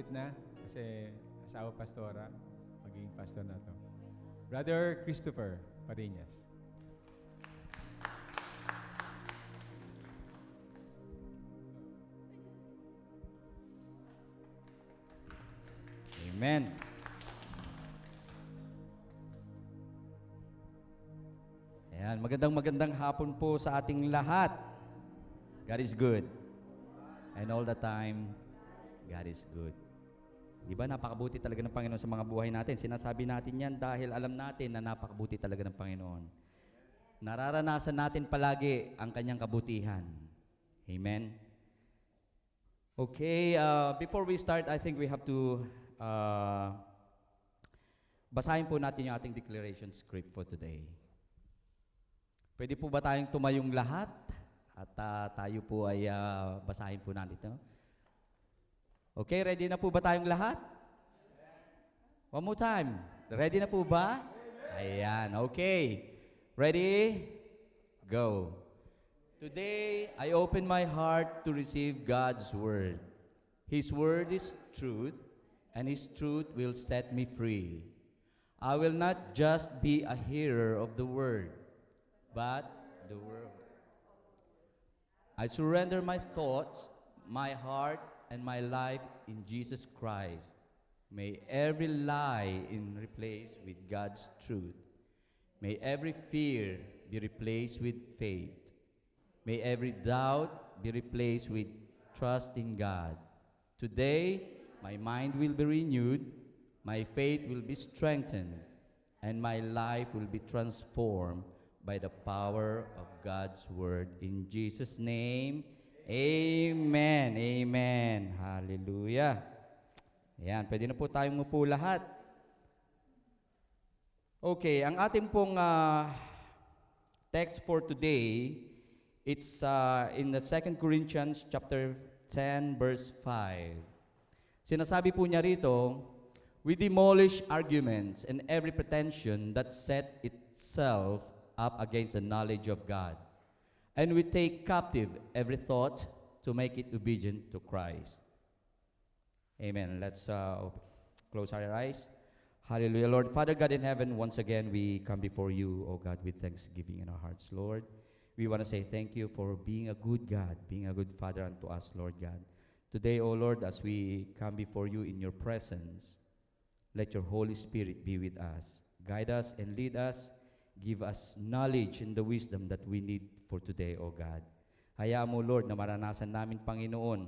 malapit na kasi asawa pastora, magiging pastor na to. Brother Christopher Parinas. Amen. Ayan, magandang hapon po sa ating lahat. God is good. And all the time, God is good. Di ba napakabuti talaga ng Panginoon sa mga buhay natin? Sinasabi natin yan dahil alam natin na napakabuti talaga ng Panginoon. Nararanasan natin palagi ang kanyang kabutihan. Amen. Okay, before we start, I think we have to basahin po natin yung ating declaration script for today. Pwede po ba tayong tumayong lahat? At tayo po ay basahin po natin ito. Okay, ready na po ba tayong lahat? One more time. Ready na po ba? Ayan, okay. Ready? Go. Today, I open my heart to receive God's word. His word is truth, and His truth will set me free. I will not just be a hearer of the word, but the word. I surrender my thoughts, my heart, and my life in Jesus Christ. May every lie be replaced with God's truth. May every fear be replaced with faith. May every doubt be replaced with trust in God. Today, my mind will be renewed, my faith will be strengthened, and my life will be transformed by the power of God's word. In Jesus' name, amen. Amen. Hallelujah. Ayan, pwede na po tayong mupo lahat. Okay, ang ating pong text for today, it's in the 2 Corinthians chapter 10, verse 5. Sinasabi po niya rito, we demolish arguments and every pretension that set itself up against the knowledge of God. And we take captive every thought to make it obedient to Christ. Amen. Let's close our eyes. Hallelujah. Lord, Father God in heaven, once again we come before you, oh God, with thanksgiving in our hearts, Lord. We want to say thank you for being a good God, being a good Father unto us, Lord God. Today, oh Lord, as we come before you in your presence, let your Holy Spirit be with us. Guide us and lead us. Give us knowledge and the wisdom that we need for today, O God. Hayaan mo, Lord, na maranasan namin, Panginoon,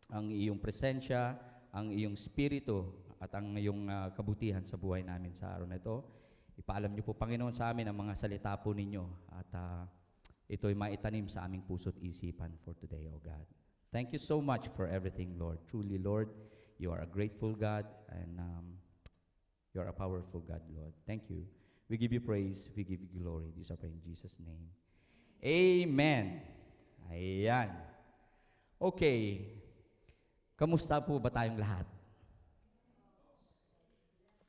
ang iyong presensya, ang iyong spirito, at ang iyong kabutihan sa buhay namin sa araw na ito. Ipaalam niyo po, Panginoon, sa amin ang mga salita po ninyo at ito'y maitanim sa aming puso't isipan for today, O God. Thank you so much for everything, Lord. Truly, Lord, you are a grateful God and you are a powerful God, Lord. Thank you. We give you praise, we give you glory. This I pray in Jesus' name. Amen. Ayan. Okay. Kamusta po ba tayong lahat?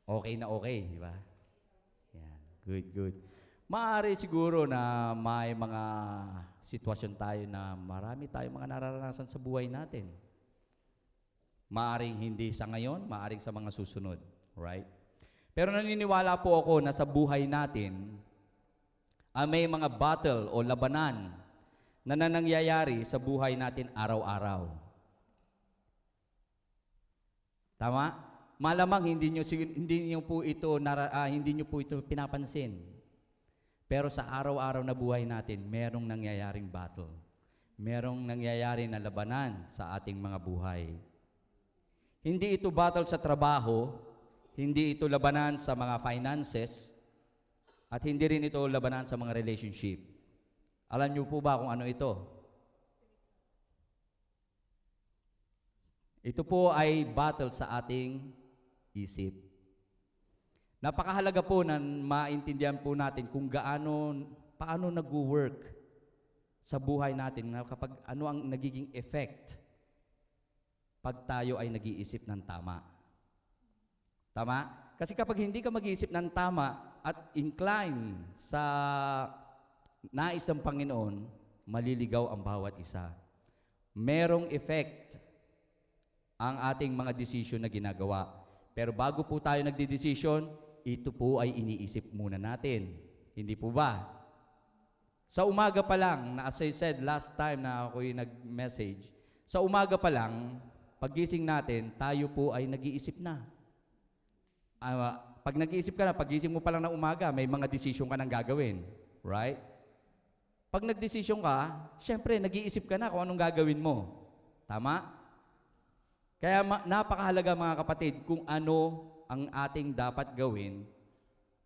Okay na okay, di ba? Yan. Good, good. Maaari siguro na may mga sitwasyon tayo na marami tayong mga nararanasan sa buhay natin. Maaring hindi sa ngayon, maaring sa mga susunod. Right? Pero naniniwala po ako na sa buhay natin, may mga battle o labanan na nangyayari sa buhay natin araw-araw. Tama? Malamang hindi niyo po ito pinapansin. Pero sa araw-araw na buhay natin, merong nangyayaring battle. Merong nangyayari na labanan sa ating mga buhay. Hindi ito battle sa trabaho, hindi ito labanan sa mga finances, at hindi rin ito labanan sa mga relationship. Alam niyo po ba kung ano ito? Ito po ay battle sa ating isip. Napakahalaga po na maintindihan po natin kung paano nag-work sa buhay natin, na kapag ano ang nagiging effect pag tayo ay nag-iisip ng tama. Tama? Kasi kapag hindi ka mag-iisip ng tama at incline sa nais ng Panginoon, maliligaw ang bawat isa. Merong effect ang ating mga desisyon na ginagawa. Pero bago po tayo nagdidesisyon, ito po ay iniisip muna natin. Hindi po ba? Sa umaga pa lang, na as I said last time na ako'y nag-message, sa umaga pa lang, paggising natin, tayo po ay nag-iisip na. Pag nag-iisip ka na, paggising mo pa lang ng umaga, may mga desisyon ka nang gagawin. Right? Pag nagdesisyon ka, syempre, nag-iisip ka na kung anong gagawin mo. Tama? Kaya napakahalaga mga kapatid kung ano ang ating dapat gawin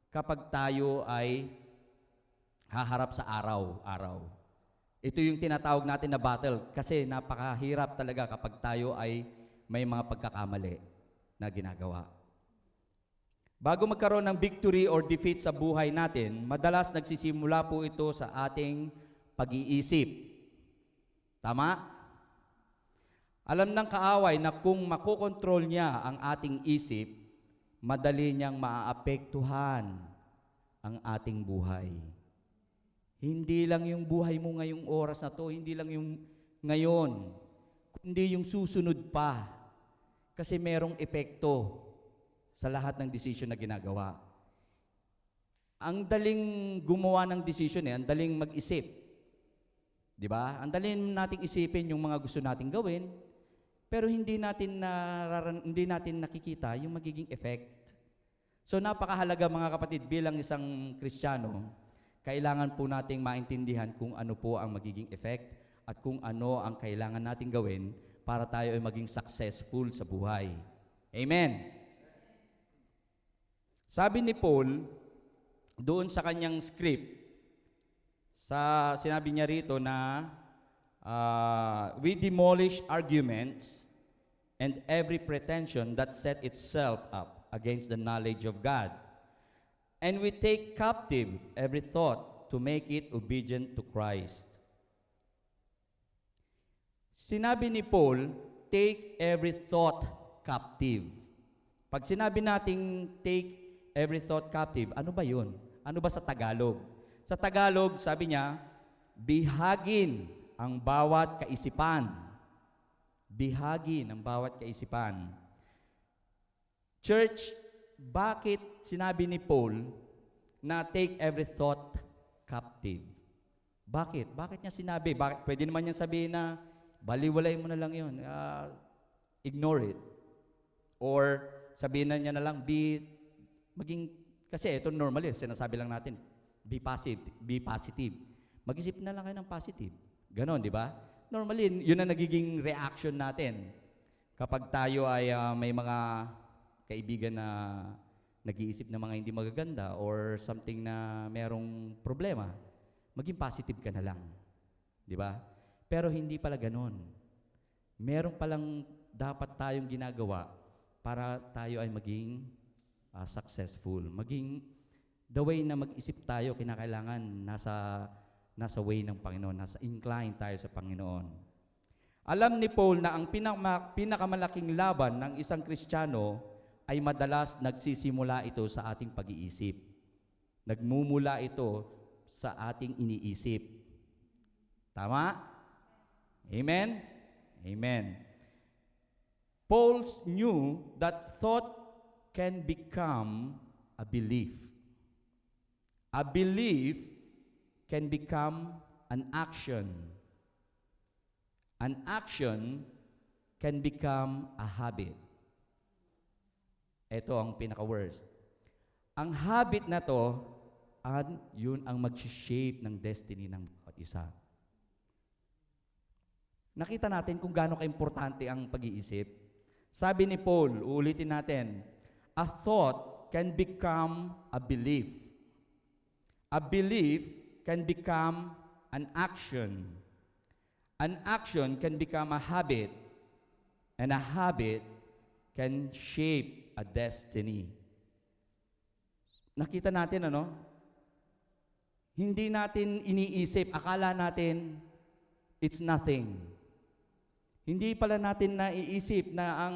kapag tayo ay haharap sa araw-araw. Ito yung tinatawag natin na battle kasi napakahirap talaga kapag tayo ay may mga pagkakamali na ginagawa. Bago magkaroon ng victory or defeat sa buhay natin, madalas nagsisimula po ito sa ating pag-iisip. Tama? Alam ng kaaway na kung makokontrol niya ang ating isip, madali niyang maaapektuhan ang ating buhay. Hindi lang yung buhay mo ngayong oras na to, hindi lang yung ngayon, kundi yung susunod pa. Kasi merong epekto sa lahat ng desisyon na ginagawa. Ang daling gumawa ng desisyon ang daling mag-isip. Di ba? Ang daling nating isipin yung mga gusto nating gawin, pero hindi natin nakikita yung magiging effect. So napakahalaga mga kapatid, bilang isang Kristiyano, kailangan po nating maintindihan kung ano po ang magiging effect at kung ano ang kailangan nating gawin para tayo ay maging successful sa buhay. Amen. Sabi ni Paul, doon sa kanyang script, sinabi niya rito na we demolish arguments and every pretension that set itself up against the knowledge of God. And we take captive every thought to make it obedient to Christ. Sinabi ni Paul, take every thought captive. Pag sinabi nating take every thought captive, ano ba yun? Ano ba sa Tagalog? Sa Tagalog, sabi niya, bihagin ang bawat kaisipan. Bihagin ang bawat kaisipan. Church, bakit sinabi ni Paul na take every thought captive? Bakit? Bakit niya sinabi? Pwede naman niya sabihin na baliwalay mo na lang yun. Ignore it. Or sabihin na niya na lang, kasi ito normal sinasabi lang natin, be positive. Mag-isip na lang kayo ng positive. Ganon, di ba? Normally, yun ang nagiging reaction natin. Kapag tayo ay may mga kaibigan na nag-iisip ng mga hindi magaganda or something na merong problema, maging positive ka na lang. Di ba? Pero hindi pala ganon. Meron palang dapat tayong ginagawa para tayo ay maging successful. Maging the way na mag-isip tayo, kinakailangan nasa way ng Panginoon, nasa incline tayo sa Panginoon. Alam ni Paul na ang pinakamalaking laban ng isang Kristiyano ay madalas nagsisimula ito sa ating pag-iisip. Nagmumula ito sa ating iniisip. Tama? Amen? Amen. Paul knew that thought can become a belief. A belief can become an action. An action can become a habit. Ito ang pinaka-worst. Ang habit na to, yun ang mag-shape ng destiny ng bawat isa. Nakita natin kung gaano ka-importante ang pag-iisip. Sabi ni Paul, uulitin natin, a thought can become a belief. A belief can become an action. An action can become a habit. And a habit can shape a destiny. Nakita natin, Hindi natin iniisip, akala natin it's nothing. Hindi pala natin naiisip na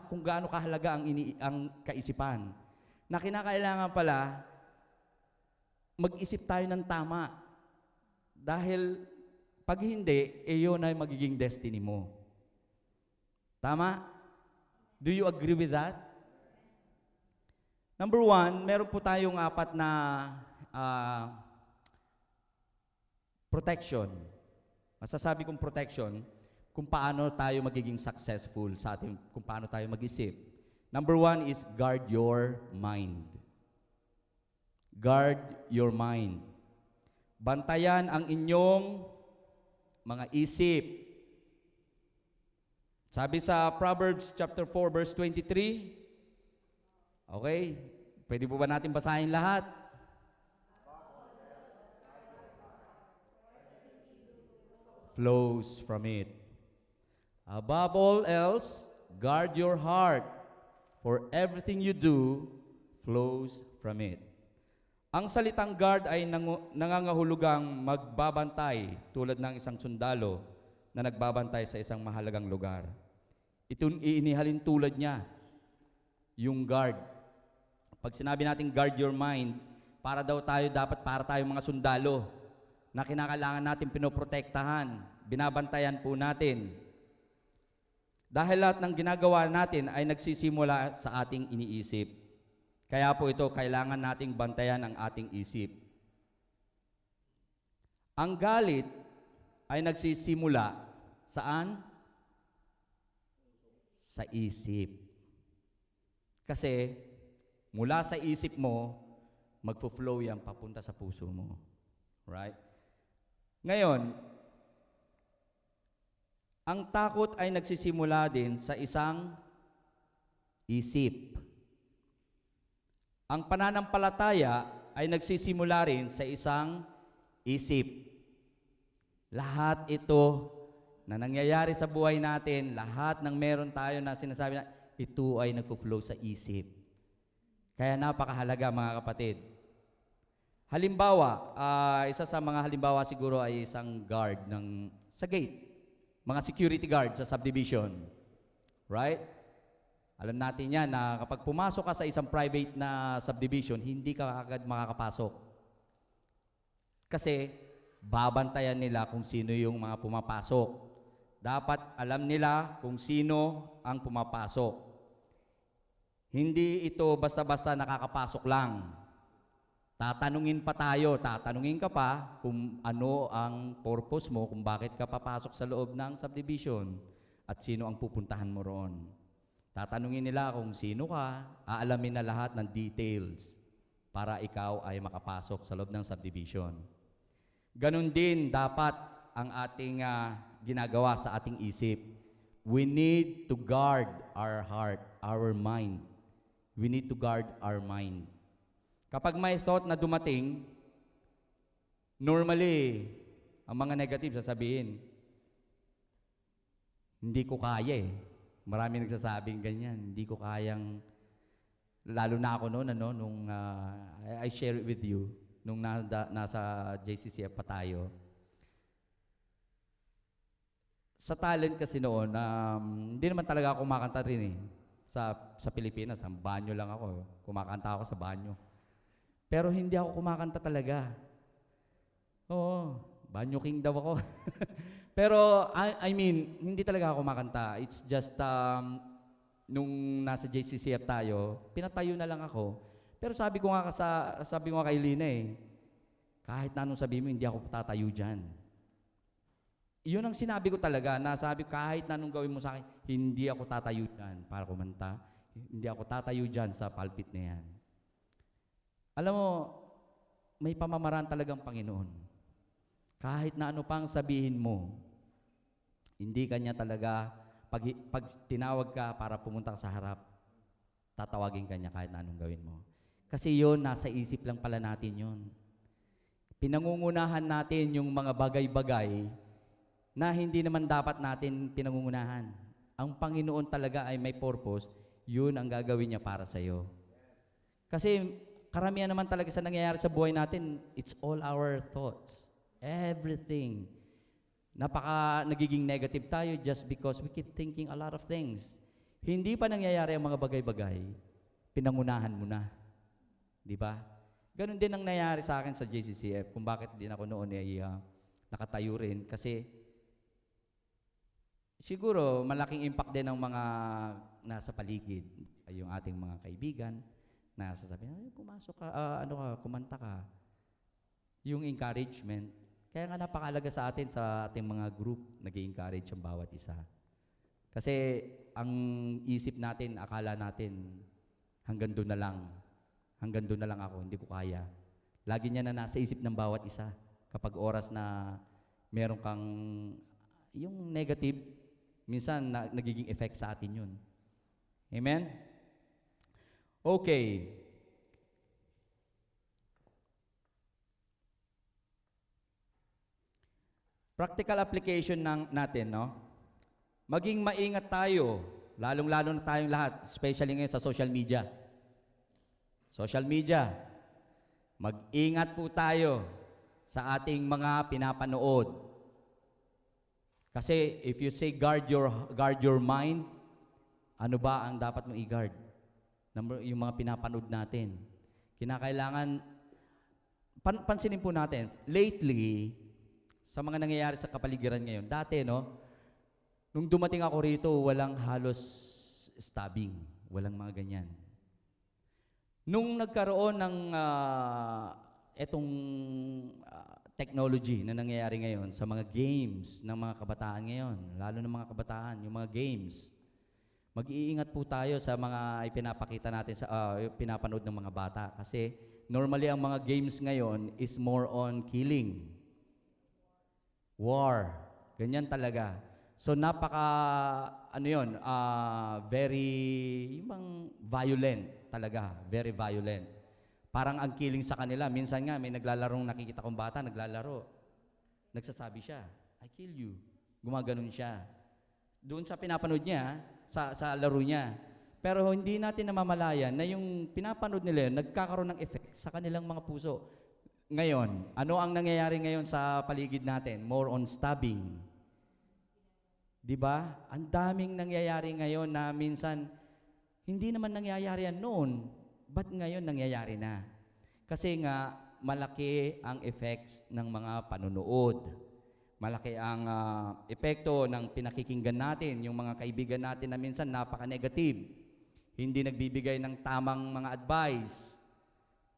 kung gaano kahalaga ang kaisipan. Na kinakailangan pala mag-isip tayo ng tama. Dahil pag hindi, yun ay magiging destiny mo. Tama? Do you agree with that? Number one, meron po tayong apat na protection. Masasabi kong protection kung paano tayo magiging successful sa ating, kung paano tayo mag-isip. Number one is guard your mind. Guard your mind. Bantayan ang inyong mga isip. Sabi sa Proverbs chapter 4 verse 23. Okay? Pwede po ba natin basahin lahat? Flows from it. Above all else, guard your heart, for everything you do flows from it. Ang salitang guard ay nangangahulugang magbabantay tulad ng isang sundalo na nagbabantay sa isang mahalagang lugar. Ito inihalin tulad niya, yung guard. Pag sinabi natin guard your mind, para tayo mga sundalo na kinakailangan natin pinoprotektahan, binabantayan po natin. Dahil lahat ng ginagawa natin ay nagsisimula sa ating iniisip. Kaya po ito, kailangan nating bantayan ang ating isip. Ang galit ay nagsisimula saan? Sa isip. Kasi mula sa isip mo, magfo-flow yan papunta sa puso mo. Right? Ngayon, ang takot ay nagsisimula din sa isang isip. Ang pananampalataya ay nagsisimula rin sa isang isip. Lahat ito na nangyayari sa buhay natin, lahat ng meron tayo na sinasabi na, ito ay nagpo-flow sa isip. Kaya napakahalaga mga kapatid. Halimbawa, isa sa mga halimbawa siguro ay isang guard sa gate. Mga security guard sa subdivision. Right? Alam natin yan na kapag pumasok ka sa isang private na subdivision, hindi ka agad makakapasok. Kasi babantayan nila kung sino yung mga pumapasok. Dapat alam nila kung sino ang pumapasok. Hindi ito basta-basta nakakapasok lang. Tatanungin ka pa kung ano ang purpose mo, kung bakit ka papasok sa loob ng subdivision at sino ang pupuntahan mo roon. Tatanungin nila kung sino ka, aalamin na lahat ng details para ikaw ay makapasok sa loob ng subdivision. Ganon din dapat ang ating ginagawa sa ating isip. We need to guard our heart, our mind. We need to guard our mind. Kapag may thought na dumating, normally, ang mga negative sasabihin, hindi ko kaya eh. Marami nagsasabing ganyan, hindi ko kayang, lalo na ako noon, nung I share it with you, nung nasa JCCF pa tayo. Sa talent kasi noon, hindi naman talaga ako kumakanta rin eh. Sa Pilipinas, ang banyo lang ako. Kumakanta ako sa banyo. Pero hindi ako kumakanta talaga. Oo, banyo king daw ako. Pero, I mean, hindi talaga ako kumakanta. It's just, nung nasa JCCF tayo, pinatayo na lang ako. Pero sabi ko nga kay Lina eh, kahit na anong sabihin mo, hindi ako tatayo dyan. Iyon ang sinabi ko talaga, nasabi kahit na anong gawin mo sa akin, hindi ako tatayo dyan para kumanta. Hindi ako tatayo dyan sa pulpit na yan. Alam mo, may pamamaraan talagang Panginoon. Kahit na ano pang sabihin mo, hindi kanya talaga, pag tinawag ka para pumunta sa harap, tatawagin kanya kahit na anong gawin mo. Kasi yun, nasa isip lang pala natin yun. Pinangungunahan natin yung mga bagay-bagay na hindi naman dapat natin pinangungunahan. Ang Panginoon talaga ay may purpose, yun ang gagawin niya para sa'yo. Kasi karamihan naman talaga sa nangyayari sa buhay natin, it's all our thoughts. Everything. Nagiging negative tayo just because we keep thinking a lot of things. Hindi pa nangyayari ang mga bagay-bagay, pinangunahan mo na. Di ba? Ganon din ang nangyayari sa akin sa JCCF, kung bakit din ako noon ay nakatayo rin. Kasi siguro malaking impact din ng mga nasa paligid, ay yung ating mga kaibigan na sasabihin, ay, pumasok ka, kumanta ka. Yung encouragement. Kaya nga napakalaga sa atin sa ating mga group, nag-encourage ang bawat isa. Kasi ang isip natin, akala natin, hanggang doon na lang. Hanggang doon na lang ako, hindi ko kaya. Lagi niya na nasa isip ng bawat isa. Kapag oras na meron kang, yung negative, minsan nagiging effect sa atin yun. Amen? Okay. Practical application natin, no? Maging maingat tayo, lalong-lalo na tayong lahat, especially ngayon sa social media. Social media. Mag-ingat po tayo sa ating mga pinapanood. Kasi if you say guard your mind, ano ba ang dapat mong i-guard? Yung mga pinapanood natin. Kinakailangan, pansinin po natin, lately, sa mga nangyayari sa kapaligiran ngayon, dati, no, nung dumating ako rito, walang halos stabbing, walang mga ganyan. Nung nagkaroon ng technology na nangyayari ngayon sa mga games ng mga kabataan ngayon, lalo ng mga kabataan, yung mga games, mag-iingat po tayo sa mga ipinapakita natin sa pinapanood ng mga bata kasi normally ang mga games ngayon is more on killing, war, ganyan talaga. So very violent talaga, very violent. Parang ang killing sa kanila, minsan nga may naglalarong nakikita kong bata, naglalaro. Nagsasabi siya, I kill you. Gumaganon siya. Doon sa pinapanood niya, sa laro niya. Pero hindi natin namamalayan na yung pinapanood nila yun, nagkakaroon ng effect sa kanilang mga puso. Ngayon, ano ang nangyayari ngayon sa paligid natin? More on stabbing. Di ba? Ang daming nangyayari ngayon na minsan, hindi naman nangyayari yan noon. Ba't ngayon nangyayari na? Kasi nga, malaki ang effects ng mga panunood. Malaki ang epekto ng pinakikinggan natin, yung mga kaibigan natin na minsan napaka-negative. Hindi nagbibigay ng tamang mga advice.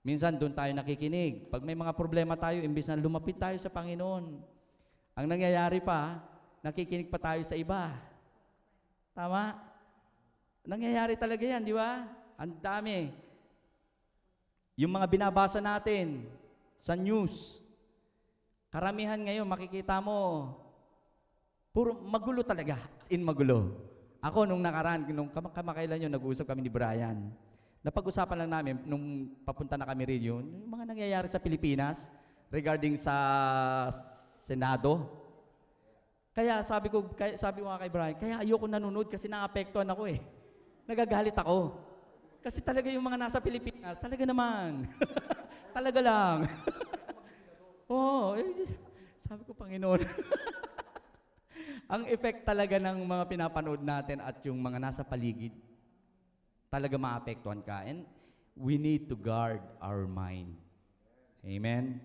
Minsan doon tayo nakikinig. Pag may mga problema tayo, imbis na lumapit tayo sa Panginoon, ang nangyayari pa, nakikinig pa tayo sa iba. Tama? Nangyayari talaga yan, di ba? Ang dami. Yung mga binabasa natin sa news, karamihan ngayon, makikita mo, puro magulo talaga, magulo. Ako, nung nakaraan, nung kamakailan yun, nag-uusap kami ni Brian. Napag-usapan lang namin, nung papunta na kami rin yun, yung mga nangyayari sa Pilipinas, regarding sa Senado. Kaya sabi ko nga kay Brian, kaya ayoko nanonood kasi naapektuhan ako eh. Nagagalit ako. Kasi talaga yung mga nasa Pilipinas, talaga naman. Talaga lang. Oo, sabi ko, Panginoon. Ang effect talaga ng mga pinapanood natin at yung mga nasa paligid, talaga maapektuhan ka. And we need to guard our mind. Amen?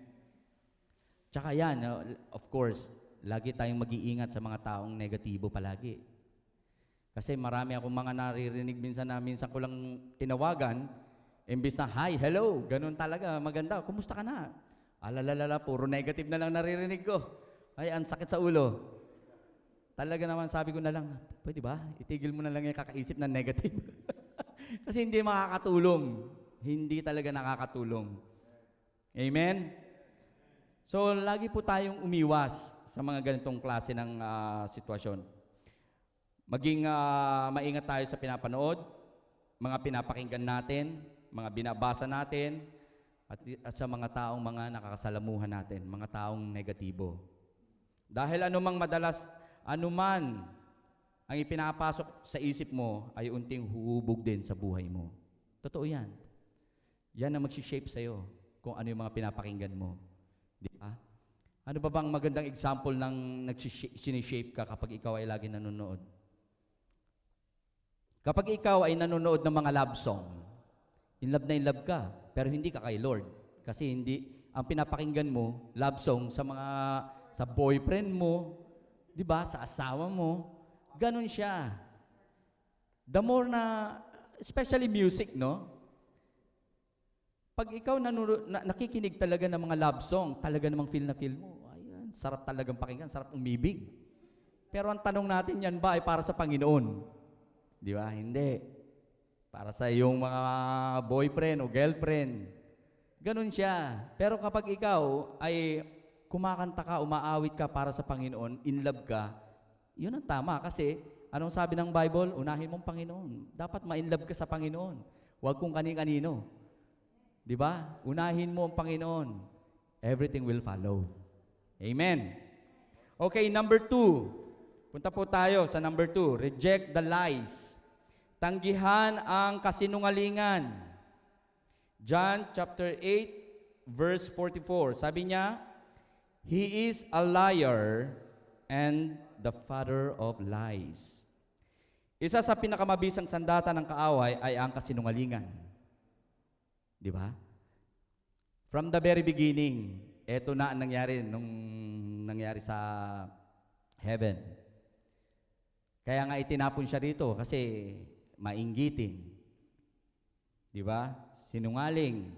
Tsaka yan, of course, lagi tayong mag-iingat sa mga taong negatibo palagi. Kasi marami akong mga naririnig minsan ko lang tinawagan, imbis na, hi, hello, ganun talaga, maganda, kumusta ka na? Alalalala, puro negative na lang naririnig ko. Ay, ang sakit sa ulo. Talaga naman, sabi ko na lang, pwede ba? Itigil mo na lang yung kakaisip na negative. Kasi hindi makakatulong. Hindi talaga nakakatulong. Amen? So, lagi po tayong umiwas sa mga ganitong klase ng sitwasyon. Maging maingat tayo sa pinapanood, mga pinapakinggan natin, mga binabasa natin, at sa mga taong mga nakakasalamuhan natin, mga taong negatibo. Dahil anuman ang ipinapasok sa isip mo ay unting huhubog din sa buhay mo. Totoo yan. Yan ang mag-shape sa'yo kung ano yung mga pinapakinggan mo. Di ba? Ano ba bang magandang example ng sinishape ka kapag ikaw ay lagi nanonood? Kapag ikaw ay nanonood ng mga love song, in love ka, pero hindi ka kay Lord. Kasi ang pinapakinggan mo, love song sa boyfriend mo, di ba, sa asawa mo, Ganun siya. The more na, especially music, no? Pag ikaw nakikinig talaga ng mga love song, talaga namang feel na feel mo, ayan, sarap talagang pakinggan, sarap umibig. Pero ang tanong natin, yan ba ay para sa Panginoon? Di ba? Hindi. Para sa iyong mga boyfriend o girlfriend. Ganun siya. Pero kapag ikaw ay kumakanta ka, umaawit ka para sa Panginoon, in love ka, yun ang tama. Kasi, anong sabi ng Bible? Unahin mong Panginoon. Dapat ma-in love ka sa Panginoon. Huwag kung kani-kanino. Di ba? Unahin mo ang Panginoon. Everything will follow. Amen. Okay, number 2. Punta po tayo sa number 2. Reject the lies. Tanggihan ang kasinungalingan. John chapter 8, verse 44. Sabi niya, He is a liar and the father of lies. Isa sa pinakamabisang sandata ng kaaway ay ang kasinungalingan. Di ba? From the very beginning, eto na ang nangyari nung nangyari sa heaven. Kaya nga itinapon siya rito kasi mainggitin. Di ba? Sinungaling.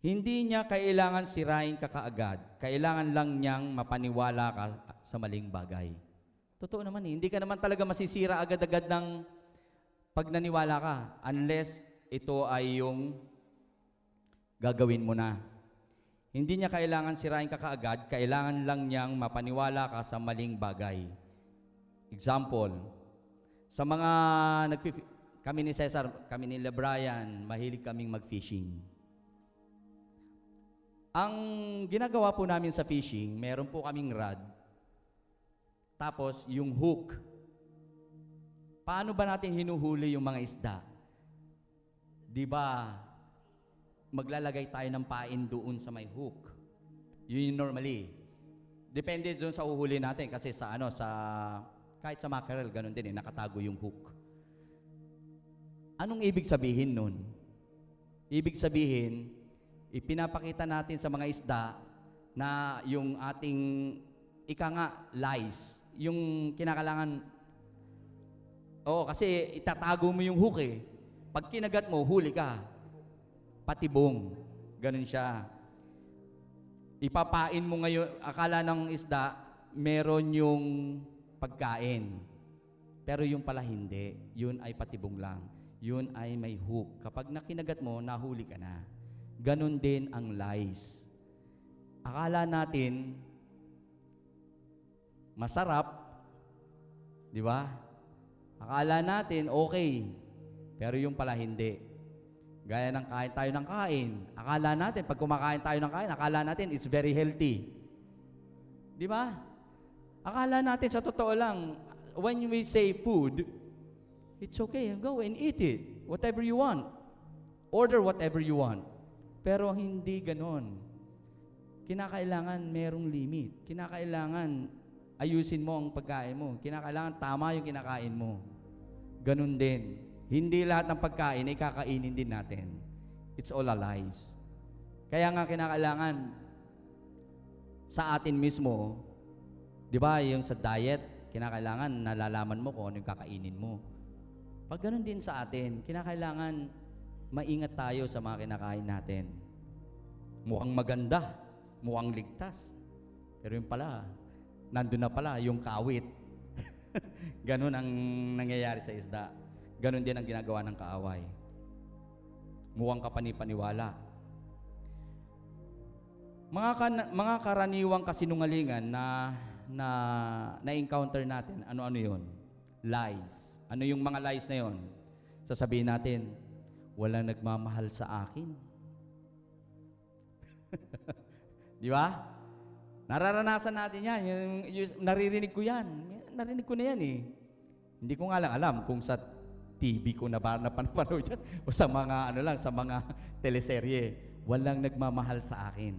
Hindi niya kailangan sirain ka kaagad. Kailangan lang niyang mapaniwala ka sa maling bagay. Totoo naman eh. Hindi ka naman talaga masisira agad-agad ng pag naniwala ka unless ito ay yung gagawin mo na. Hindi niya kailangan sirain ka kaagad, kailangan lang niyang mapaniwala ka sa maling bagay. Example, sa mga kami ni Cesar, kami ni Brian, mahilig kaming mag-fishing. Ang ginagawa po namin sa fishing, meron po kaming rod, tapos yung hook. Paano ba natin hinuhuli yung mga isda? Di ba, maglalagay tayo ng pain doon sa may hook. Yun yung normally. Depende doon sa uhuli natin kasi sa kahit sa mackerel, ganun din nakatago yung hook. Anong ibig sabihin nun? Ibig sabihin, ipinapakita natin sa mga isda na yung ating lies, yung kinakailangan, kasi itatago mo yung hook eh. Pag kinagat mo, huli ka. Patibong. Ganun siya. Ipapain mo ngayon, akala ng isda, meron yung pagkain. Pero yung pala hindi. Yun ay patibong lang. Yun ay may hook. Kapag nakinagat mo, nahuli ka na. Ganun din ang lies. Akala natin, masarap, di ba? Akala natin, okay. Pero yung pala hindi. Gaya ng kain tayo ng kain. Akala natin, pag kumakain tayo ng kain, akala natin it's very healthy. Di ba? Akala natin sa totoo lang, when we say food, it's okay, go and eat it. Whatever you want. Order whatever you want. Pero hindi ganon. Kinakailangan merong limit. Kinakailangan ayusin mo ang pagkain mo. Kinakailangan tama yung kinakain mo. Ganon din. Hindi lahat ng pagkain ay kakainin din natin. It's all a lies. Kaya nga kinakailangan sa atin mismo, di ba, yung sa diet, kinakailangan nalalaman mo kung ano yung kakainin mo. Pag ganun din sa atin, kinakailangan maingat tayo sa mga kinakain natin. Mukhang maganda, mukhang ligtas. Pero yung pala, nandun na pala yung kawit. Ganun ang nangyayari sa isda. Ganun din ang ginagawa ng kaaway. Mukhang kapanipaniwala. Mga karaniwang kasinungalingan na encounter natin, ano-ano yun? Lies. Ano yung mga lies na yun? Sasabihin natin, walang nagmamahal sa akin. Di ba? Nararanasan natin yan. Naririnig ko yan. Narinig ko na yan eh. Hindi ko nga lang alam kung sa TV ko na ba napanood yan o sa mga sa mga teleserye. Walang nagmamahal sa akin.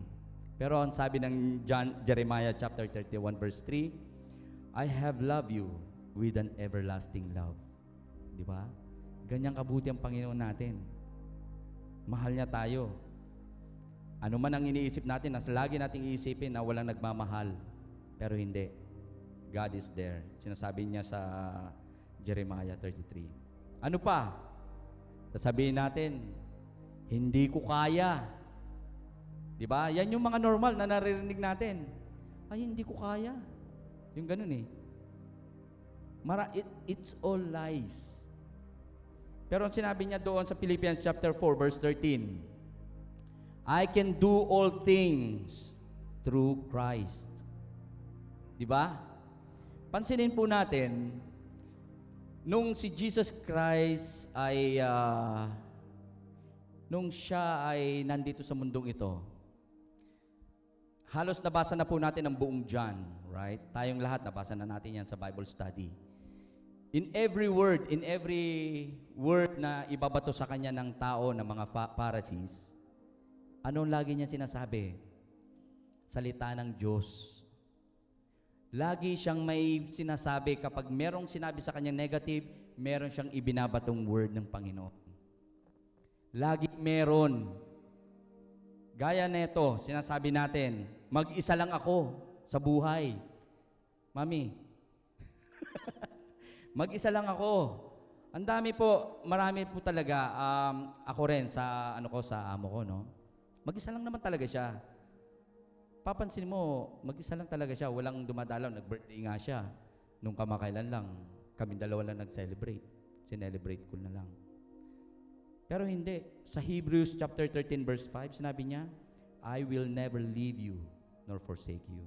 Pero ang sabi ng Jeremiah chapter 31 verse 3, I have loved you with an everlasting love. Di ba? Ganyang kabuti ang Panginoon natin. Mahal niya tayo. Ano man ang iniisip natin, lagi nating iisipin na walang nagmamahal. Pero hindi. God is there. Sinasabi niya sa Jeremiah 33. Ano pa? Sasabihin natin, hindi ko kaya. Di ba? Yan yung mga normal na naririnig natin. Ay, hindi ko kaya. Yung ganun eh. It's all lies. Pero ang sinabi niya doon sa Philippians chapter 4, verse 13, I can do all things through Christ. Di ba? Pansinin po natin, nung si Jesus Christ ay, nung siya ay nandito sa mundong ito, halos nabasa na po natin ang buong John, right? Tayong lahat, nabasa na natin yan sa Bible study. In every word na ibabato sa kanya ng tao, ng mga Pharisees, anong lagi niya sinasabi? Salita ng Diyos. Lagi siyang may sinasabi kapag merong sinabi sa kanya negative, meron siyang ibinabatong word ng Panginoon. Lagi meron. Gaya neto, sinasabi natin, mag-isa lang ako sa buhay. Mami, mag-isa lang ako. Ang dami po, marami po talaga. Ako rin sa sa amo ko, no? Mag-isa lang naman talaga siya. Papansin mo, mag-isa lang talaga siya. Walang dumadalaw. Nag-birthday nga siya. Nung kamakailan lang, kami dalawa lang nag-celebrate. Sinelebrate ko na lang. Pero hindi. Sa Hebrews chapter 13 verse 5, sinabi niya, I will never leave you nor forsake you.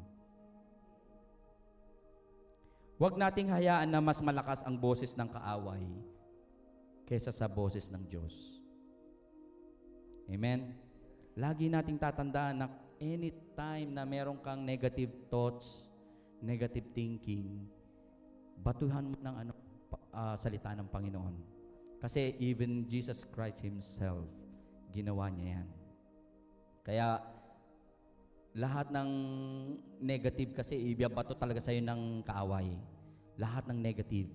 Huwag nating hayaan na mas malakas ang boses ng kaaway kaysa sa boses ng Diyos. Amen? Lagi nating tatandaan na anytime na meron kang negative thoughts, negative thinking, batuhan mo ng salita ng Panginoon. Kasi even Jesus Christ Himself, ginawa niya yan. Kaya, lahat ng negative kasi ibabato talaga sa'yo ng kaaway. Lahat ng negative.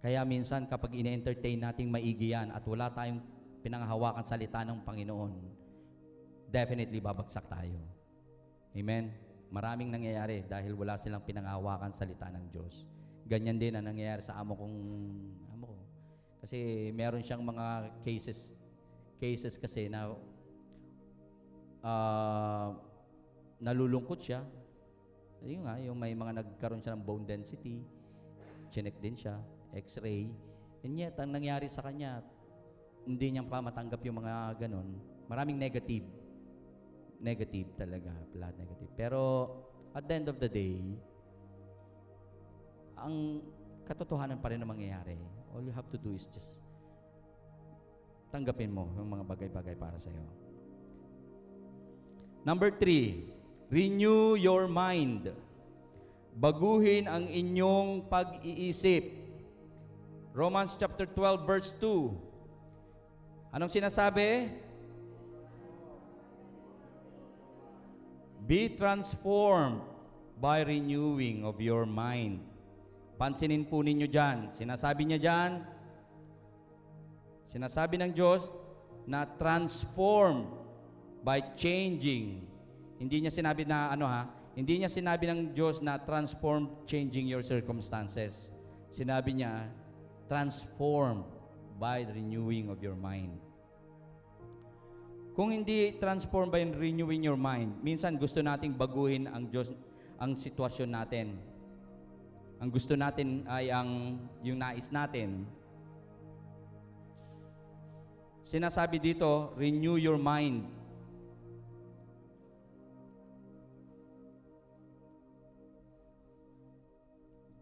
Kaya minsan kapag ine-entertain nating maigi yan at wala tayong pinanghahawakan salita ng Panginoon, definitely babagsak tayo. Amen? Maraming nangyayari dahil wala silang pinanghahawakan salita ng Diyos. Ganyan din ang nangyayari sa amo ko. Kasi meron siyang mga cases kasi na nalulungkot siya. Ayun nga, yung may mga nagkaroon siya ng bone density, chinek din siya, x-ray, and yet, ang nangyari sa kanya, hindi niya pa matanggap yung mga ganon. Maraming negative. Negative talaga, blood negative. Pero, at the end of the day, ang katotohanan pa rin na mangyayari. All you have to do is just tanggapin mo yung mga bagay-bagay para sa'yo. Number 3, renew your mind. Baguhin ang inyong pag-iisip. Romans chapter 12 verse 2. Anong sinasabi? Be transformed by renewing of your mind. Pansinin po ninyo dyan. Sinasabi niya dyan, sinasabi ng Diyos na transformed by changing. Hindi niya sinabi na hindi niya sinabi ng Diyos na transform, changing your circumstances. Sinabi niya, transform by the renewing of your mind. Kung hindi transform by renewing your mind, minsan gusto nating baguhin ang Diyos, ang sitwasyon natin. Ang gusto natin ay yung nais natin. Sinasabi dito, renew your mind.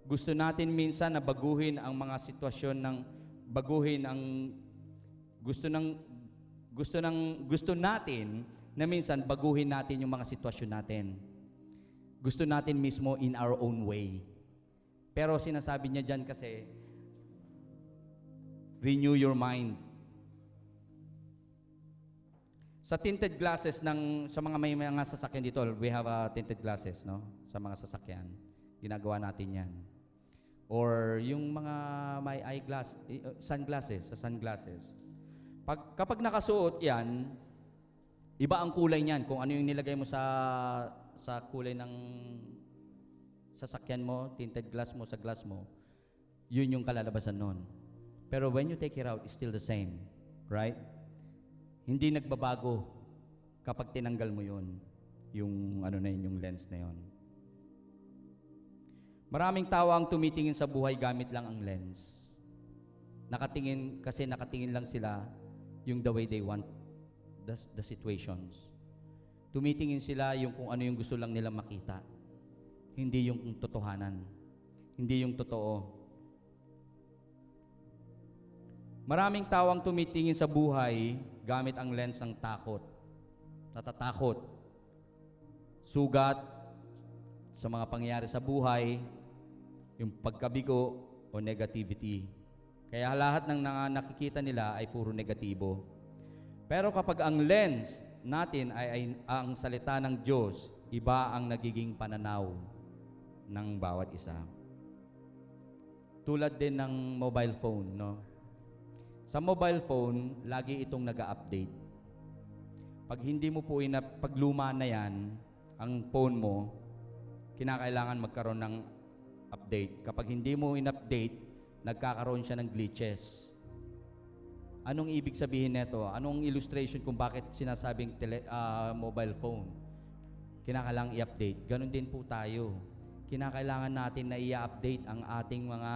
Gusto natin minsan na baguhin ang mga sitwasyon gusto natin na minsan baguhin natin yung mga sitwasyon natin. Gusto natin mismo in our own way. Pero sinasabi niya dyan kasi, renew your mind. Sa tinted glasses sa mga may mga sasakyan dito, we have tinted glasses, no? Sa mga sasakyan. Ginagawa natin yan. Or yung mga may sunglasses, sa sunglasses. Kapag nakasuot yan, iba ang kulay niyan. Kung ano yung nilagay mo sa kulay sasakyan mo, tinted glass mo sa glass mo, yun yung kalalabasan nun. Pero when you take it out, it's still the same. Right? Hindi nagbabago kapag tinanggal mo yun. Yung ano na yun, yung lens na yun. Maraming tao ang tumitingin sa buhay gamit lang ang lens. Nakatingin lang sila yung the way they want the situations. Tumitingin sila yung kung ano yung gusto lang nila makita. Hindi yung totohanan. Hindi yung totoo. Maraming tao ang tumitingin sa buhay gamit ang lens ng takot. Natatakot. Sugat sa mga pangyayari sa buhay, yung pagkabigo o negativity. Kaya lahat ng nakikita nila ay puro negatibo. Pero kapag ang lens natin ay ang salita ng Diyos, iba ang nagiging pananaw ng bawat isa. Tulad din ng mobile phone, no? Sa mobile phone, lagi itong nag-a-update. Pag hindi mo po pag luma na yan, ang phone mo, kinakailangan magkaroon ng update. Kapag hindi mo in-update, nagkakaroon siya ng glitches. Anong ibig sabihin nito? Anong illustration kung bakit sinasabing mobile phone? Kinakailangan i-update. Ganon din po tayo. Kinakailangan natin na i-update ang ating mga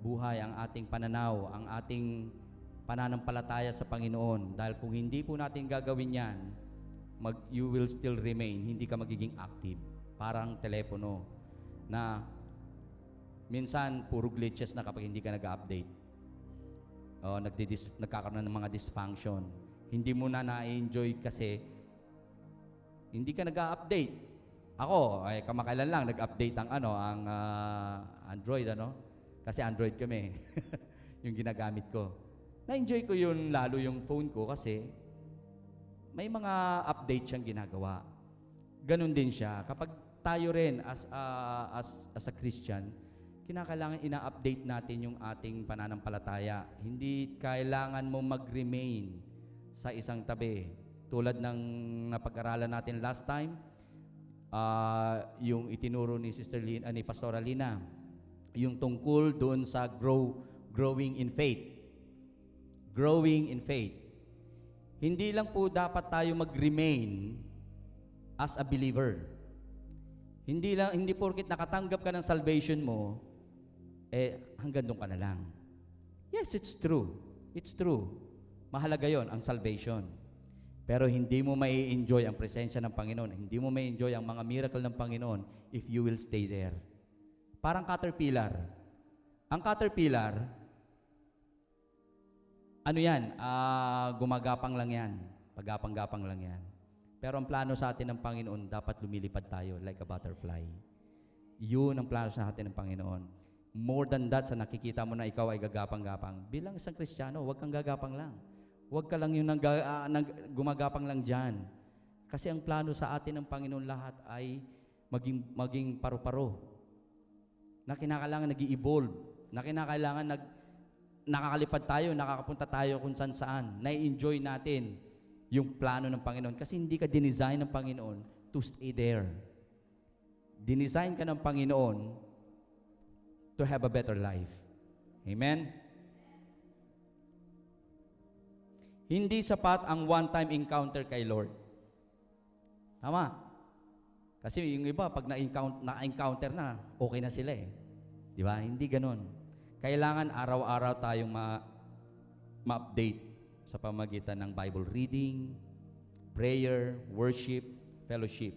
buhay, ang ating pananaw, ang ating pananampalataya sa Panginoon. Dahil kung hindi po natin gagawin yan, you will still remain, hindi ka magiging active. Parang telepono na minsan puro glitches na kapag hindi ka nag-update. Nagkakaroon ng mga dysfunction. Hindi mo na na-enjoy kasi hindi ka nag-update. Ako, ay kamakailan lang nag-update ang Android, Kasi Android kami. Yung ginagamit ko. Na-enjoy ko yun lalo yung phone ko kasi may mga update siyang ginagawa. Ganon din siya. Kapag tayo rin as a Christian, kinakailangan ina-update natin yung ating pananampalataya. Hindi kailangan mo mag-remain sa isang tabi. Tulad ng napag-aralan natin last time, yung itinuro ni ni Pastora Lina, yung tungkol doon sa growing in faith. Growing in faith. Hindi lang po dapat tayo mag-remain as a believer. Hindi porket nakatanggap ka ng salvation mo, hanggang doon ka na lang. Yes, it's true. It's true. Mahalaga yon ang salvation. Pero hindi mo mai-enjoy ang presensya ng Panginoon. Hindi mo mai-enjoy ang mga miracle ng Panginoon if you will stay there. Parang caterpillar. Ang caterpillar, gumagapang lang yan. Pagapang-gapang lang yan. Pero ang plano sa atin ng Panginoon, dapat lumilipad tayo like a butterfly. Yun ang plano sa atin ng Panginoon. More than that, sa nakikita mo na ikaw ay gagapang-gapang. Bilang isang Kristiyano, huwag kang gagapang lang. Huwag ka lang yung gumagapang lang dyan. Kasi ang plano sa atin ng Panginoon lahat ay maging paru-paro. Na kinakailangan nag-i-evolve. Na kinakailangan nakakalipad tayo, nakakapunta tayo kung saan. Na-enjoy natin yung plano ng Panginoon. Kasi hindi ka dinesign ng Panginoon to stay there. Dinesign ka ng Panginoon to have a better life. Amen? Hindi sapat ang one-time encounter kay Lord. Tama? Kasi yung iba, pag na-encounter na, okay na sila eh. Di ba? Hindi ganun. Kailangan araw-araw tayong ma-update sa pamagitan ng Bible reading, prayer, worship, fellowship.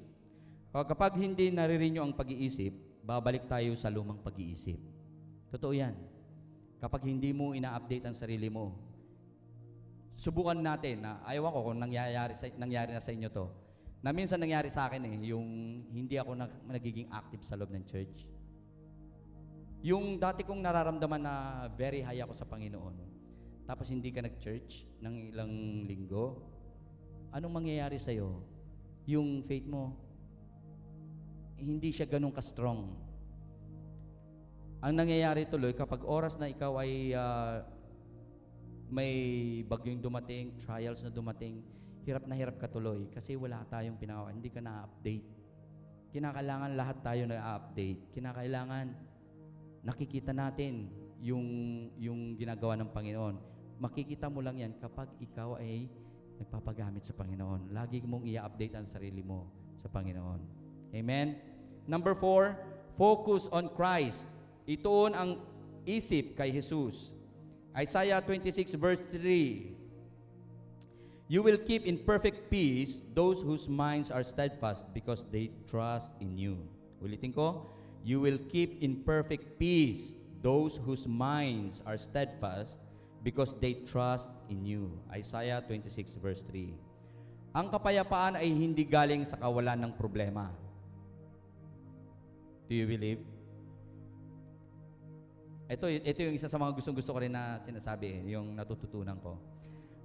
Kapag hindi nare-renew ang pag-iisip, babalik tayo sa lumang pag-iisip. Totoo yan. Kapag hindi mo ina-update ang sarili mo, subukan natin na, ayaw ko kung nangyari na sa inyo to, na minsan nangyari sa akin yung hindi ako nagiging active sa loob ng church. Yung dati kong nararamdaman na very high ako sa Panginoon, tapos hindi ka nag-church ng ilang linggo, anong mangyayari sa'yo? Yung faith mo, hindi siya ganun ka-strong. Ang nangyayari tuloy, kapag oras na ikaw ay may bagyong dumating, trials na dumating, hirap na hirap ka tuloy kasi wala tayong pinagawa, hindi ka na-update. kinakailangan lahat tayo na-update. Kinakailangan nakikita natin yung ginagawa ng Panginoon. Makikita mo lang yan kapag ikaw ay nagpapagamit sa Panginoon. Lagi mong i-update ang sarili mo sa Panginoon. Amen? Number 4, focus on Christ. Ituon ang isip kay Jesus. Isaiah 26 verse 3. You will keep in perfect peace those whose minds are steadfast because they trust in you. Ulitin ko. You will keep in perfect peace those whose minds are steadfast because they trust in you. Isaiah 26 verse 3. Ang kapayapaan ay hindi galing sa kawalan ng problema. Do you believe? Ito yung isa sa mga gustong-gusto ko rin na sinasabi, yung natututunan ko.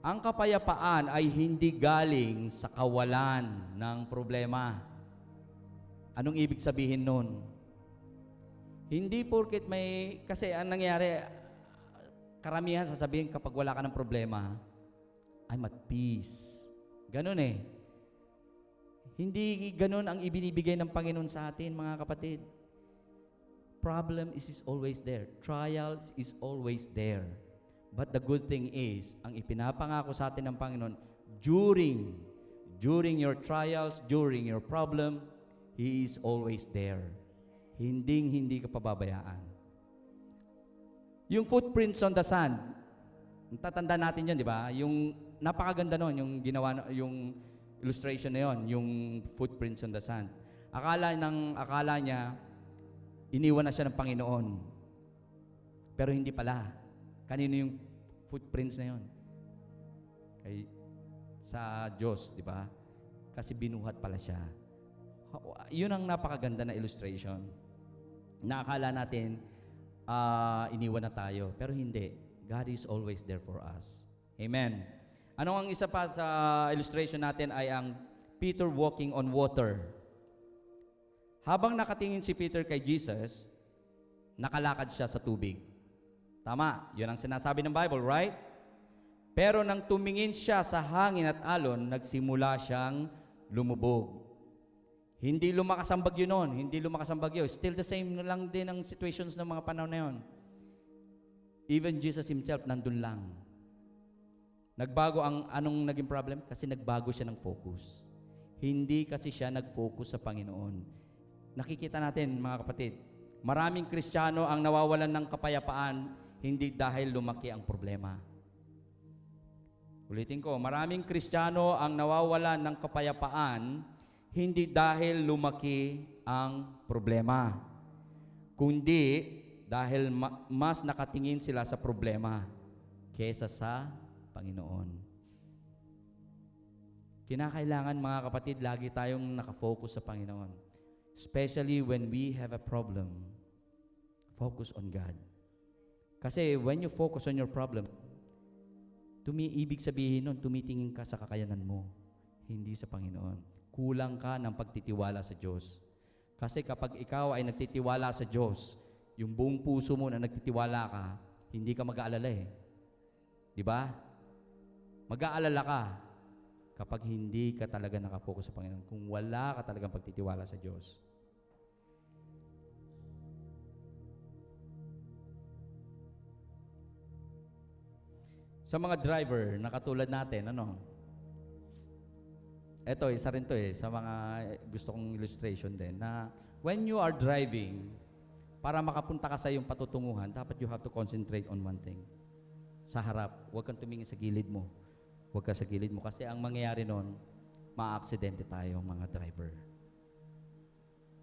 Ang kapayapaan ay hindi galing sa kawalan ng problema. Anong ibig sabihin nun? Hindi porket may, kasi ang nangyari, karamihan sasabihin kapag wala ka ng problema, I'm at peace. Ganun eh. Hindi ganun ang ibinibigay ng Panginoon sa atin, mga kapatid. Problem is always there. Trials is always there. But the good thing is, ang ipinapangako sa atin ng Panginoon, during your trials, during your problem, He is always there. Hindi ka pababayaan. Yung footprints on the sand, tatanda natin yun, di ba? Yung napakaganda nun, yung ginawa, yung illustration na yun, yung footprints on the sand. Akala niya, iniwan na siya ng Panginoon. Pero hindi pala. Kanino yung footprints na yun? Sa Diyos, di ba? Kasi binuhat pala siya. Yun ang napakaganda na illustration. Nakakala natin, iniwan na tayo. Pero hindi. God is always there for us. Amen. Ano ang isa pa sa illustration natin ay ang Peter walking on water. Habang nakatingin si Peter kay Jesus, nakalakad siya sa tubig. Tama, yun ang sinasabi ng Bible, right? Pero nang tumingin siya sa hangin at alon, nagsimula siyang lumubog. Hindi lumakas ang bagyo noon, hindi lumakas ang bagyo. Still the same lang din ang situations ng mga panahon na yun. Even Jesus himself nandun lang. Nagbago anong naging problem? Kasi nagbago siya ng focus. Hindi kasi siya nag-focus sa Panginoon. Nakikita natin, mga kapatid, maraming Kristiyano ang nawawalan ng kapayapaan hindi dahil lumaki ang problema. Ulitin ko, maraming Kristiyano ang nawawalan ng kapayapaan hindi dahil lumaki ang problema, kundi dahil mas nakatingin sila sa problema kaysa sa Panginoon. Kinakailangan, mga kapatid, lagi tayong nakafocus sa Panginoon. Especially when we have a problem, focus on God. Kasi when you focus on your problem, ibig sabihin nun, tumitingin ka sa kakayanan mo, hindi sa Panginoon. Kulang ka ng pagtitiwala sa Diyos. Kasi kapag ikaw ay nagtitiwala sa Diyos, yung buong puso mo na nagtitiwala ka, hindi ka mag-aalala eh. Di ba? Mag-aalala ka kapag hindi ka talaga nakapokus sa Panginoon, kung wala ka talagang pagtitiwala sa Diyos. Sa mga driver na katulad natin, ito, isa rin to sa mga gusto kong illustration din, na when you are driving, para makapunta ka sa iyong patutunguhan, dapat you have to concentrate on one thing. Sa harap, huwag kang tumingin sa gilid mo. Huwag ka sa gilid mo. Kasi ang mangyayari nun, ma-aksidente tayo, mga driver.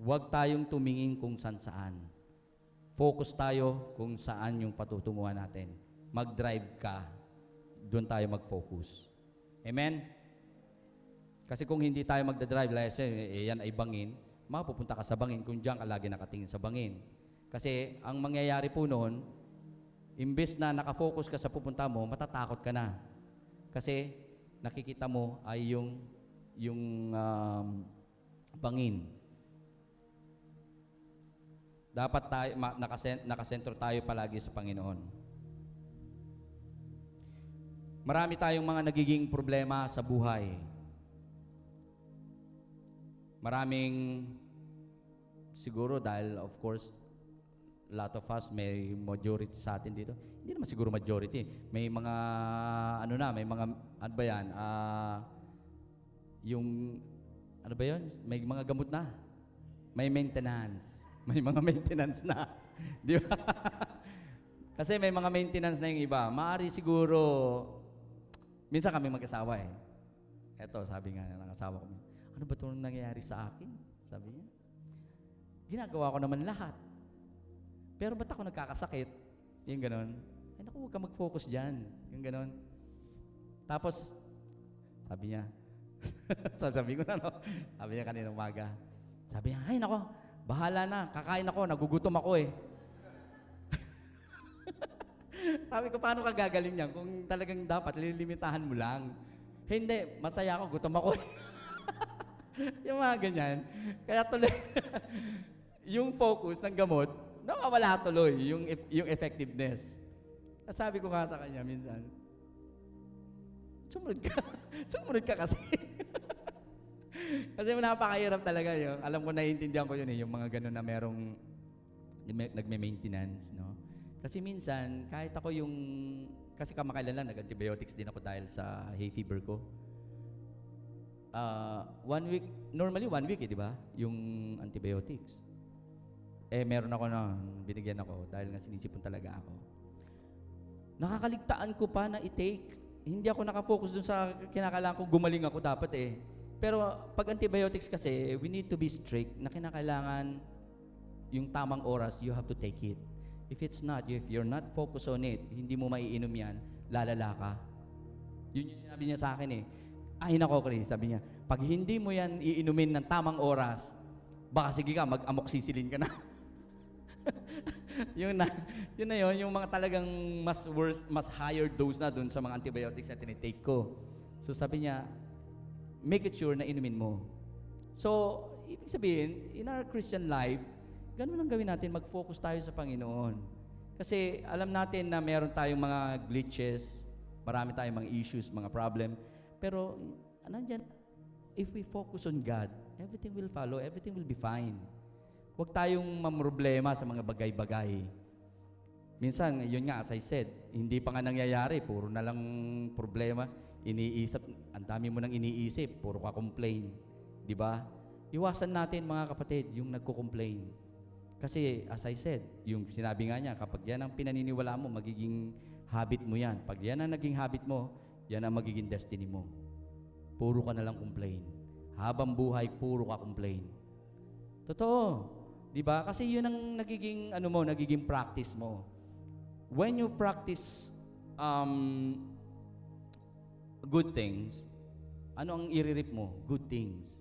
Huwag tayong tumingin kung saan. Focus tayo kung saan yung patutunguhan natin. Mag-drive ka, doon tayo mag-focus. Amen? Kasi kung hindi tayo magdadrive, yan ay bangin, mapupunta ka sa bangin kung diyan ka lagi nakatingin sa bangin. Kasi ang mangyayari po noon, imbes na nakafocus ka sa pupunta mo, matatakot ka na. Kasi nakikita mo ay yung bangin. Dapat tayo, nakasentro tayo palagi sa Panginoon. Marami tayong mga nagiging problema sa buhay. Maraming siguro dahil of course, a lot of us, may majority sa atin dito. Hindi naman siguro majority. May mga, may mga, ano ba yan? Ano ba yun? May mga gamot na. May maintenance. May mga maintenance na. Di ba? Kasi may mga maintenance na yung iba. Maaari siguro, minsan kami mag-asawa eh. Eto, sabi nga ng asawa ko, ano ba itong nangyayari sa akin? Sabi niya, ginagawa ko naman lahat. Pero ba't ako nagkakasakit? Yung ganon. Ay naku, huwag ka mag-focus dyan. Yung ganon. Tapos, sabi niya, sabi ko na, no? Sabi niya kanina umaga. Sabi niya, ay nako, bahala na, kakain ako, nagugutom ako eh. Sabi ko, paano ka gagaling niyan kung talagang dapat lilimitahan mo lang? Hindi, masaya ako, gutom ako. Yung mga ganyan. Kaya tuloy, yung focus ng gamot, nawawala tuloy yung effectiveness. Sabi ko nga sa kanya minsan, sumunod ka kasi. Kasi napakahirap talaga yun. Alam ko, naiintindihan ko yun eh, yung mga ganun na merong nagme-maintenance, no? Kasi minsan, kahit ako kasi kamakailan lang, nag-antibiotics din ako dahil sa hay fever ko. 1 week, normally 1 week eh, di ba? Yung antibiotics. Meron ako binigyan ako dahil nga sinisipon talaga ako. Nakakaligtaan ko pa na i-take. Hindi ako nakafocus dun sa kinakailangan ko, gumaling ako dapat eh. Pero pag antibiotics kasi, we need to be strict na kinakailangan yung tamang oras, you have to take it. If it's not, if you're not focused on it, hindi mo maiinom yan, lalala ka. Yun yung sinabi niya sa akin eh. Ay nako, Chris, sabi niya, pag hindi mo yan iinumin ng tamang oras, baka sige ka, mag-amoxicillin ka na. yun na yun, yung mga talagang mas worse, mas higher dose na dun sa mga antibiotics na tinitake ko. So sabi niya, make it sure na inumin mo. So, ibig sabihin, in our Christian life, ganun ang gawin natin, mag-focus tayo sa Panginoon. Kasi alam natin na meron tayong mga glitches, marami tayong mga issues, mga problem, pero nandyan, if we focus on God, everything will follow, everything will be fine. Huwag tayong mamroblema sa mga bagay-bagay. Minsan, yun nga, as I said, hindi pa nga nangyayari, puro na lang problema, iniisip, ang dami mo nang iniisip, puro ka complain. Di ba? Iwasan natin mga kapatid, yung nagko-complain. Kasi as I said, yung sinabi nga niya, kapag yan ang pinaniniwala mo, magiging habit mo yan. Pag yan ang naging habit mo, yan ang magiging destiny mo. Puro ka na lang complain. Habang buhay, puro ka complain. Totoo. Di ba? Kasi yun ang nagiging, nagiging practice mo. When you practice good things, ano ang iririp mo? Good things.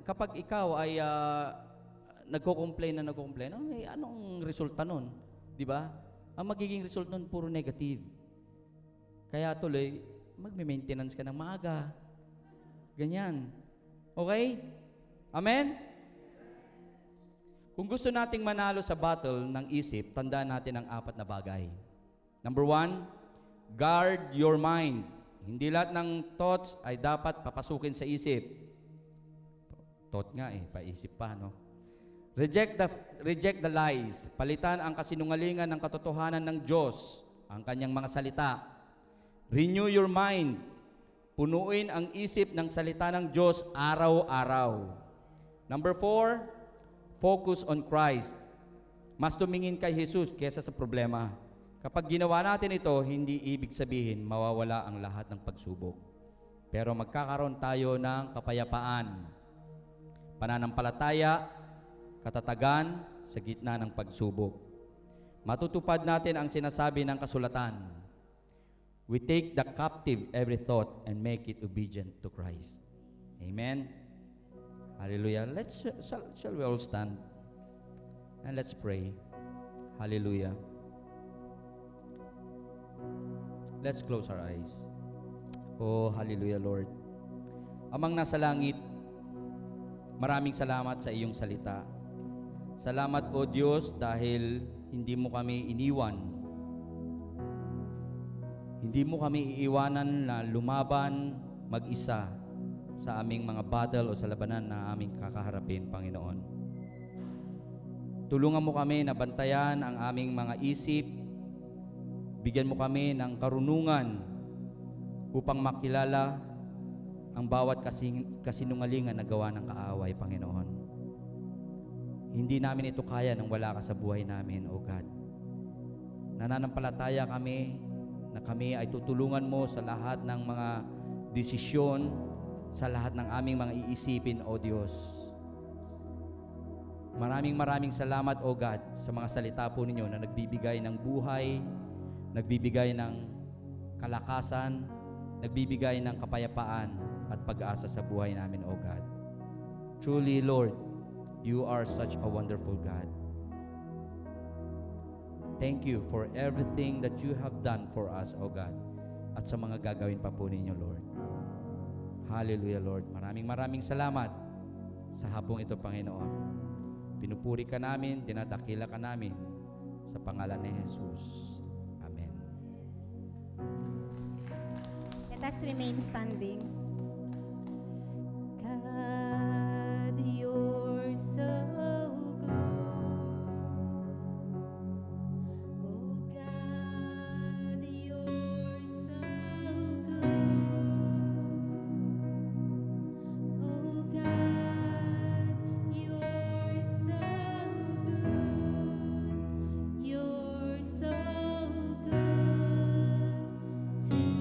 Kapag ikaw ay nagko-complain, anong resulta nun? Di ba? Ang magiging result nun, puro negative. Kaya tuloy, magme-maintenance ka ng maaga. Ganyan. Okay? Amen? Kung gusto nating manalo sa battle ng isip, tandaan natin ang 4 na bagay. Number 1, guard your mind. Hindi lahat ng thoughts ay dapat papasukin sa isip. Thought nga paisip pa, no? Reject the lies. Palitan ang kasinungalingan ng katotohanan ng Diyos, ang kanyang mga salita. Renew your mind. Punuin ang isip ng salita ng Diyos araw-araw. Number 4, focus on Christ. Mas tumingin kay Jesus kaysa sa problema. Kapag ginawa natin ito, hindi ibig sabihin mawawala ang lahat ng pagsubok. Pero magkakaroon tayo ng kapayapaan, pananampalataya, katatagan sa gitna ng pagsubok. Matutupad natin ang sinasabi ng kasulatan. We take the captive every thought and make it obedient to Christ. Amen. Hallelujah. Shall we all stand? And let's pray. Hallelujah. Let's close our eyes. Oh, hallelujah, Lord. Amang nasa langit, maraming salamat sa iyong salita. Salamat, O Diyos, dahil hindi mo kami iniwan. Hindi mo kami iiwanan na lumaban mag-isa sa aming mga battle o sa labanan na aming kakaharapin, Panginoon. Tulungan mo kami na bantayan ang aming mga isip. Bigyan mo kami ng karunungan upang makilala ang bawat kasinungalingan na gawa ng kaaway, Panginoon. Hindi namin ito kaya nang wala ka sa buhay namin, O God. Nananampalataya kami na kami ay tutulungan mo sa lahat ng mga desisyon, sa lahat ng aming mga iisipin, O Diyos. Maraming salamat, O God, sa mga salita po ninyo na nagbibigay ng buhay, nagbibigay ng kalakasan, nagbibigay ng kapayapaan at pag-asa sa buhay namin, O God. Truly, Lord, you are such a wonderful God. Thank you for everything that you have done for us, O God, at sa mga gagawin pa po ninyo, Lord. Hallelujah, Lord. Maraming salamat sa hapong ito, Panginoon. Pinupuri ka namin, dinadakila ka namin sa pangalan ni Jesus. Amen. Let us remain standing. God, you're so good. Oh God, you're so good. Oh God, you're so good. You're so good to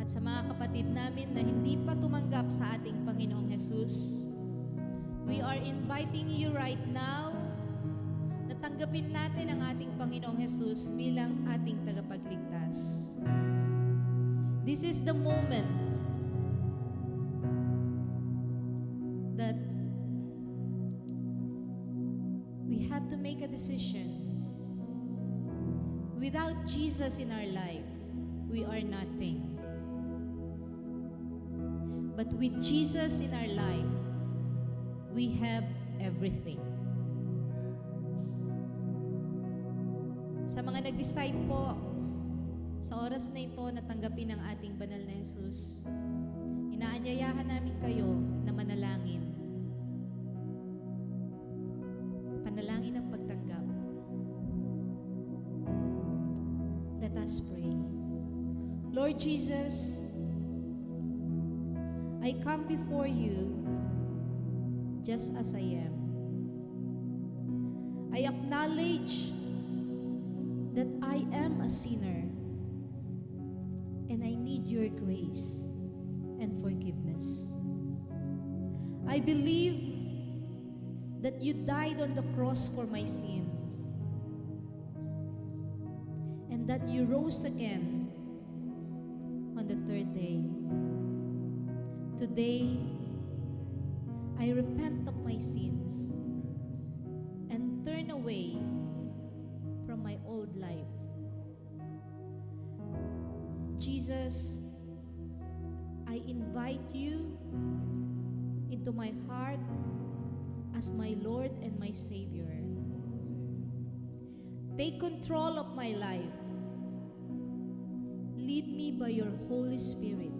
at sa mga kapatid namin na hindi pa tumanggap sa ating Panginoong Jesus, we are inviting you right now na tanggapin natin ang ating Panginoong Jesus bilang ating tagapagligtas. This is the moment that we have to make a decision. Without Jesus in our life, we are nothing. But with Jesus in our life, we have everything. Sa mga nag-decide po, sa oras na ito na tanggapin ang ating banal na Jesus, inaanyayahan namin kayo na manalangin. Panalangin ng pagtanggap. Let us pray. Lord Jesus, I come before you just as I am. I acknowledge that I am a sinner and I need your grace. and forgiveness. I believe that you died on the cross for my sins and that you rose again on the third day. Today, I repent of my sins and turn away from my old life. Jesus, I invite you into my heart as my Lord and my Savior. Take control of my life. Lead me by your Holy Spirit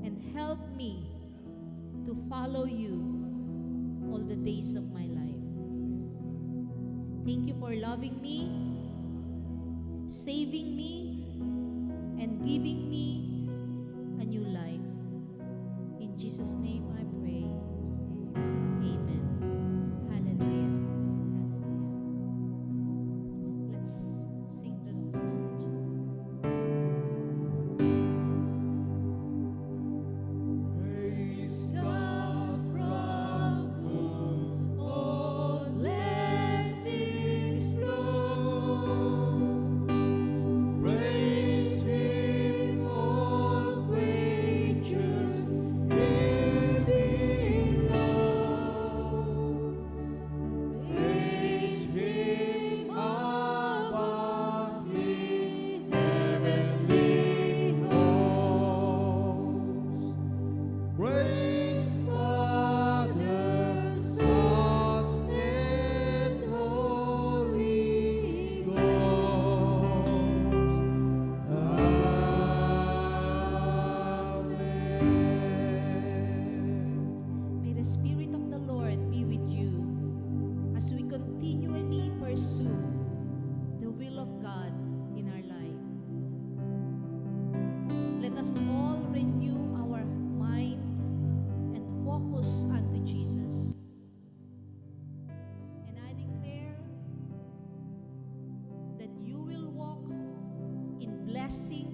and help me to follow you all the days of my life. Thank you for loving me, saving me, and giving me a new life. In Jesus' name I pray. Amen. Hallelujah. Hallelujah. Let's sing the song. Praise God from whom all blessings flow. Praise Him, all creatures here below. Praise Him above in heavenly hosts. Praise Father, Son, and Holy Ghost. Amen. May the Spirit of the Lord be with you as we continually pursue the will of God in our life. Let us all renew our mind and focus unto Jesus. And I declare that you will walk in blessing